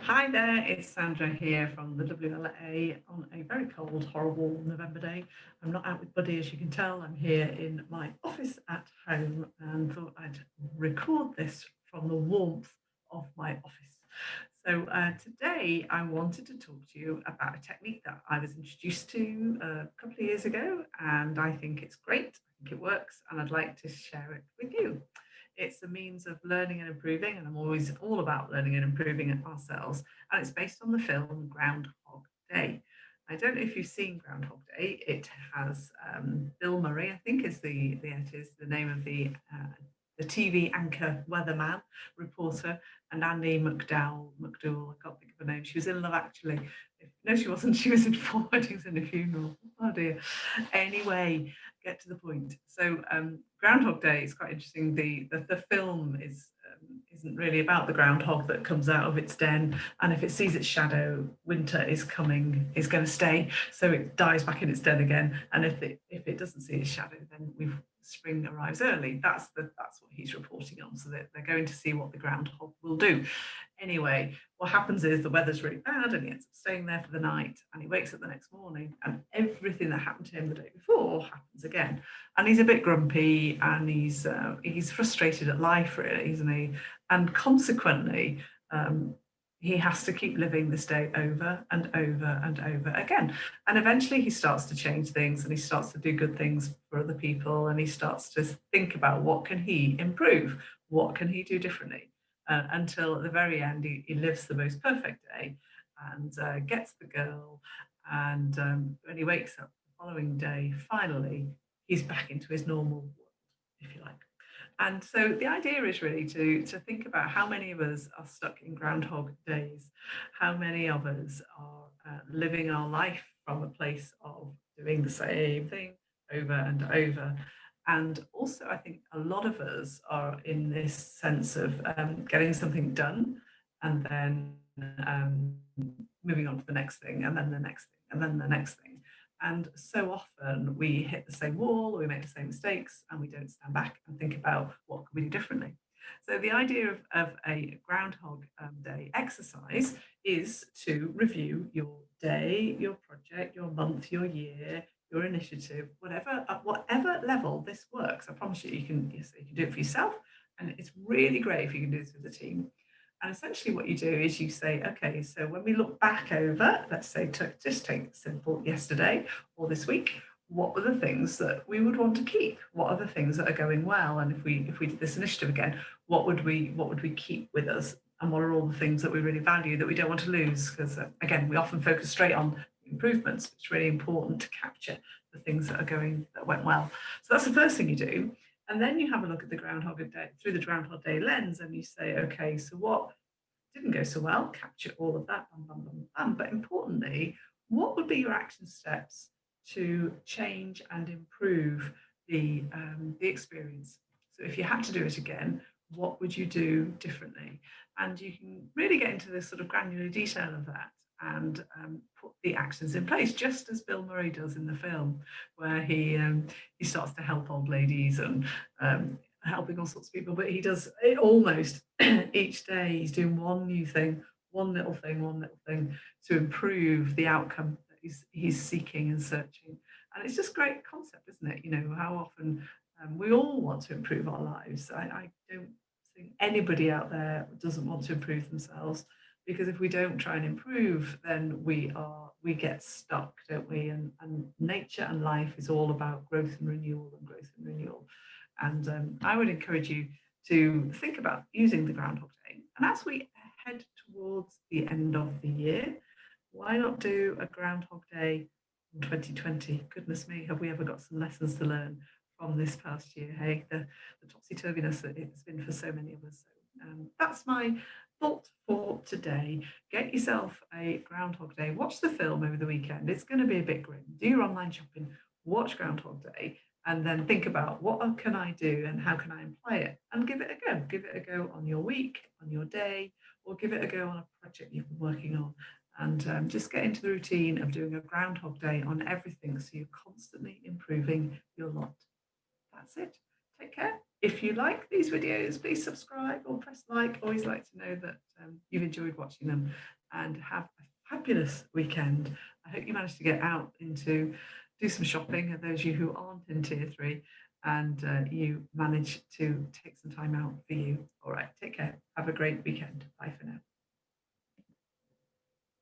Hi there, it's Sandra here from the WLA on a very cold, horrible November day. I'm not out with Buddy, as you can tell. I'm here in my office at home and thought I'd record this from the warmth of my office. Today I wanted to talk to you about a technique that I was introduced to a couple of years ago, and I think it's great. I think it works, and I'd like to share it with you. It's a means of learning and improving, and I'm always all about learning and improving ourselves. And it's based on the film Groundhog Day. I don't know if you've seen Groundhog Day. It has Bill Murray, I think, is it is the name of the TV anchor, weatherman, reporter, and Andi MacDowall. I can't think of her name. She was in Love Actually. No, she wasn't. She was in Four Weddings and a Funeral. Oh dear. Anyway, get to the point. Groundhog Day is quite interesting. The film isn't really about the groundhog that comes out of its den, and if it sees its shadow, winter is coming, is going to stay, so it dies back in its den again. And if it doesn't see its shadow, then spring arrives early. That's what he's reporting on. So that they're going to see what the groundhog will do. Anyway, what happens is the weather's really bad and he ends up staying there for the night, and he wakes up the next morning and everything that happened to him the day before happens again. And he's a bit grumpy, and he's frustrated at life, really, isn't he? And consequently, um, he has to keep living this day over and over and over again. And eventually he starts to change things, and he starts to do good things for other people, and he starts to think about what can he improve, what can he do differently, until at the very end he lives the most perfect day, and gets the girl. And when he wakes up the following day, finally he's back into his normal world, if you like. And so the idea is really to think about how many of us are stuck in Groundhog Days, how many of us are living our life from a place of doing the same thing over and over. And also, I think a lot of us are in this sense of getting something done, and then moving on to the next thing, and then the next thing, and then the next thing. And so often we hit the same wall, or we make the same mistakes, and we don't stand back and think about what can we do differently. So the idea of a Groundhog Day exercise is to review your day, your project, your month, your year, your initiative, whatever, at whatever level this works. I promise you, you can do it for yourself, and it's really great if you can do this with a team. And essentially, what you do is you say, okay, so when we look back over, let's say, just take simple yesterday or this week, what were the things that we would want to keep? What are the things that are going well? And if we did this initiative again, what would we keep with us? And what are all the things that we really value that we don't want to lose? Because again, we often focus straight on improvements. It's really important to capture the things that went well. So that's the first thing you do. And then you have a look at the Groundhog Day through the Groundhog Day lens, and you say, okay, so what didn't go so well? Capture all of that, bam, bam, bam, bam. But importantly, what would be your action steps to change and improve the experience? So if you had to do it again, what would you do differently? And you can really get into this sort of granular detail of that, and put the actions in place, just as Bill Murray does in the film, where he starts to help old ladies and helping all sorts of people, but he does it almost each day. He's doing one new thing, one little thing to improve the outcome that he's seeking and searching. And it's just a great concept, isn't it? You know, how often we all want to improve our lives. I don't think anybody out there doesn't want to improve themselves, because if we don't try and improve, then we get stuck, don't we? And nature and life is all about growth and renewal and growth and renewal. And I would encourage you to think about using the Groundhog Day. And as we head towards the end of the year, why not do a Groundhog Day in 2020? Goodness me, have we ever got some lessons to learn from this past year? Hey, the topsy turviness that it's been for so many of us. So that's my thought for today. Get yourself a Groundhog Day. Watch the film over the weekend. It's going to be a bit grim. Do your online shopping. Watch Groundhog Day, and then think about what can I do and how can I apply it, and give it a go. Give it a go on your week, on your day, or give it a go on a project you've been working on. And just get into the routine of doing a Groundhog Day on everything, so you're constantly improving your lot. That's it. Take care. If you like these videos, please subscribe or press like. Always like to know that you've enjoyed watching them, and have a fabulous weekend. I hope you managed to get out into do some shopping, and those of you who aren't in tier three, and you manage to take some time out for you. All right, take care. Have a great weekend. Bye for now.